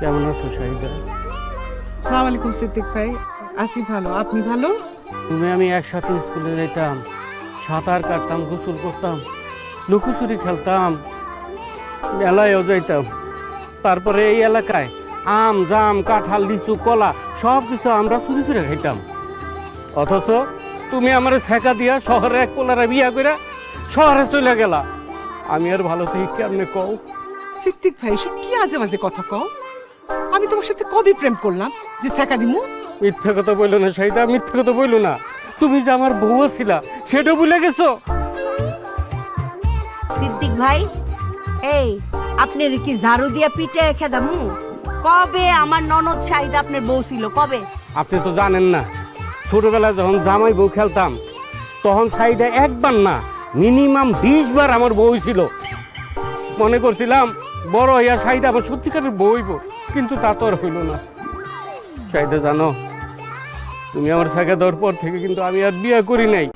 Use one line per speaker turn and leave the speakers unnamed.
কেমন আছো শাহিদা?
সালাম আলাইকুম সিদ্দিক ভাই। আছি ভালো, আপনি ভালো?
তুমি আমি একসাথে স্কুলে যেতাম, সাঁতার কাটতাম, গোসল করতাম, লুকোচুরি খেলতাম, মেলায়ও যাইতাম। তারপরে এই এলাকায় আম জাম কাঁঠাল লিচু কলা সব কিছু আমরা চুরি করে খাইতাম। অথচ তুমি আমার ছেঁকা দিয়া শহরে এক পোলারে বিয়া করে শহরে চলে গেলা। আমি আর ভালো থেকে কেমনে কও?
সিদ্দিক ভাই এসব কি আজে বাজে কথা কও? আমি তোমার সাথে কবে প্রেম করলাম যে ছেকা দিমু?
মিথ্যা কথা বললো না শাহিদা, মিথ্যা কথা বললো না। তুমি যে আমার বউ ছিলা সেটা ভুলে গেছো।
সিদ্দিক ভাই, এই আপনার কি ঝাড়ু দিয়া পিঠে খেদামু? কবে আমার ননদ শাহিদা আপনার বউ ছিল কবে?
আপনি তো জানেন না, ছোটবেলায় যখন জামাই বউ খেলতাম তখন শাহিদা একবার না মিনিমাম 20 বার আমার বউ ছিল। মনে করছিলাম বড় হইয়া শাহিদা আমার সত্যিকারের বউ হইব, কিন্তু তা তো আর হইল না। শাহিদা জানো, তুমি আমার সাথে দেওয়ার পর থেকে কিন্তু আমি আর বিয়ে করি নাই।